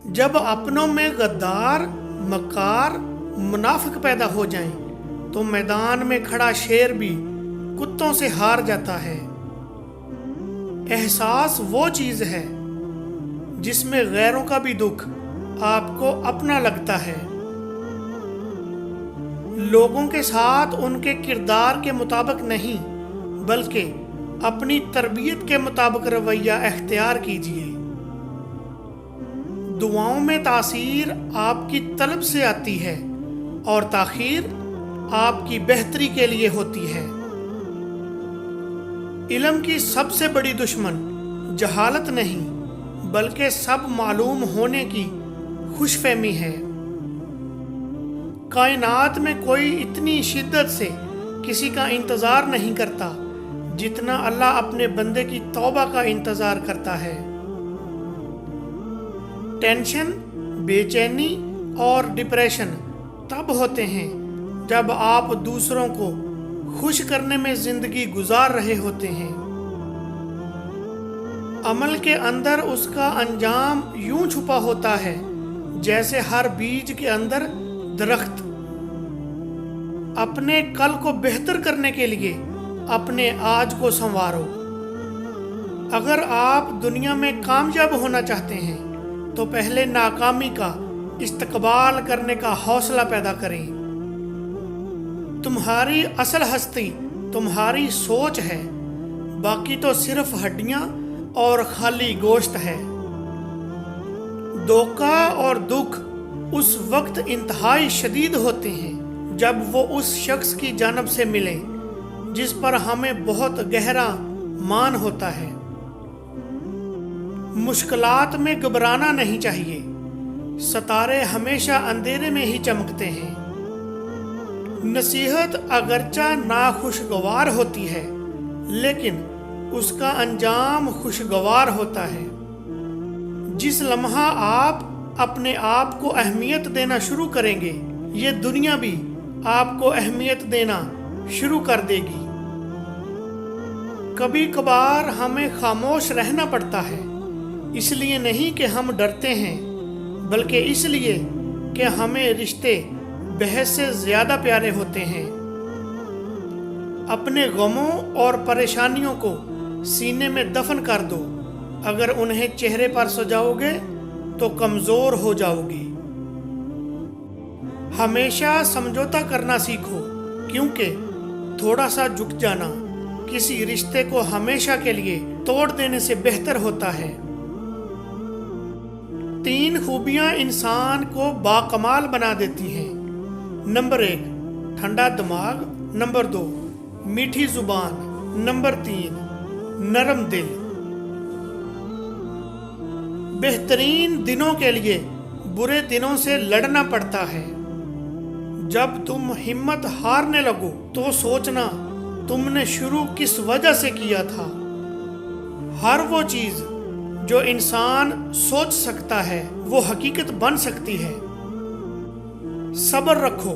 جب اپنوں میں غدار، مکار، منافق پیدا ہو جائیں تو میدان میں کھڑا شیر بھی کتوں سے ہار جاتا ہے۔ احساس وہ چیز ہے جس میں غیروں کا بھی دکھ آپ کو اپنا لگتا ہے۔ لوگوں کے ساتھ ان کے کردار کے مطابق نہیں بلکہ اپنی تربیت کے مطابق رویہ اختیار کیجیے۔ دعاؤں میں تاثیر آپ کی طلب سے آتی ہے اور تاخیر آپ کی بہتری کے لیے ہوتی ہے۔ علم کی سب سے بڑی دشمن جہالت نہیں بلکہ سب معلوم ہونے کی خوش فہمی ہے۔ کائنات میں کوئی اتنی شدت سے کسی کا انتظار نہیں کرتا جتنا اللہ اپنے بندے کی توبہ کا انتظار کرتا ہے۔ ٹینشن، بے چینی اور ڈپریشن تب ہوتے ہیں جب آپ دوسروں کو خوش کرنے میں زندگی گزار رہے ہوتے ہیں۔ عمل کے اندر اس کا انجام یوں چھپا ہوتا ہے جیسے ہر بیج کے اندر درخت۔ اپنے کل کو بہتر کرنے کے لیے اپنے آج کو سنوارو۔ اگر آپ دنیا میں کامیاب ہونا چاہتے ہیں تو پہلے ناکامی کا استقبال کرنے کا حوصلہ پیدا کریں۔ تمہاری اصل ہستی تمہاری سوچ ہے، باقی تو صرف ہڈیاں اور خالی گوشت ہے۔ دھوکہ اور دکھ اس وقت انتہائی شدید ہوتے ہیں جب وہ اس شخص کی جانب سے ملیں جس پر ہمیں بہت گہرا مان ہوتا ہے۔ مشکلات میں گھبرانا نہیں چاہیے، ستارے ہمیشہ اندھیرے میں ہی چمکتے ہیں۔ نصیحت اگرچہ ناخوشگوار ہوتی ہے لیکن اس کا انجام خوشگوار ہوتا ہے۔ جس لمحہ آپ اپنے آپ کو اہمیت دینا شروع کریں گے یہ دنیا بھی آپ کو اہمیت دینا شروع کر دے گی۔ کبھی کبھار ہمیں خاموش رہنا پڑتا ہے، اس لیے نہیں کہ ہم ڈرتے ہیں بلکہ اس لیے کہ ہمیں رشتے بحث سے زیادہ پیارے ہوتے ہیں۔ اپنے غموں اور پریشانیوں کو سینے میں دفن کر دو، اگر انہیں چہرے پر سجاؤ گے تو کمزور ہو جاؤ گی۔ ہمیشہ سمجھوتا کرنا سیکھو کیونکہ تھوڑا سا جھک جانا کسی رشتے کو ہمیشہ کے لیے توڑ دینے سے بہتر ہوتا ہے۔ 3 خوبیاں انسان کو باکمال بنا دیتی ہیں۔ نمبر 1 ٹھنڈا دماغ، نمبر 2 میٹھی زبان، نمبر 3 نرم دل۔ بہترین دنوں کے لیے برے دنوں سے لڑنا پڑتا ہے۔ جب تم ہمت ہارنے لگو تو سوچنا تم نے شروع کس وجہ سے کیا تھا۔ ہر وہ چیز جو انسان سوچ سکتا ہے وہ حقیقت بن سکتی ہے۔ صبر رکھو،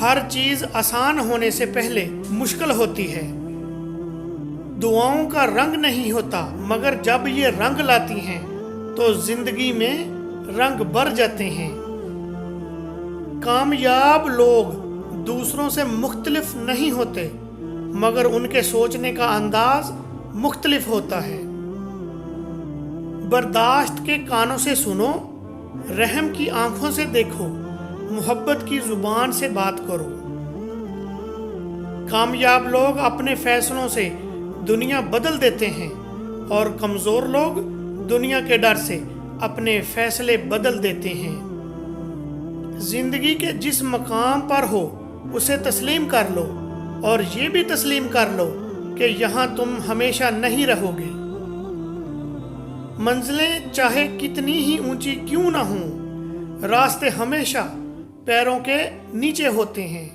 ہر چیز آسان ہونے سے پہلے مشکل ہوتی ہے۔ دعاؤں کا رنگ نہیں ہوتا مگر جب یہ رنگ لاتی ہیں تو زندگی میں رنگ بھر جاتے ہیں۔ کامیاب لوگ دوسروں سے مختلف نہیں ہوتے مگر ان کے سوچنے کا انداز مختلف ہوتا ہے۔ برداشت کے کانوں سے سنو، رحم کی آنکھوں سے دیکھو، محبت کی زبان سے بات کرو۔ کامیاب لوگ اپنے فیصلوں سے دنیا بدل دیتے ہیں اور کمزور لوگ دنیا کے ڈر سے اپنے فیصلے بدل دیتے ہیں۔ زندگی کے جس مقام پر ہو اسے تسلیم کر لو اور یہ بھی تسلیم کر لو کہ یہاں تم ہمیشہ نہیں رہو گے۔ منزلیں چاہے کتنی ہی اونچی کیوں نہ ہوں، راستے ہمیشہ پیروں کے نیچے ہوتے ہیں۔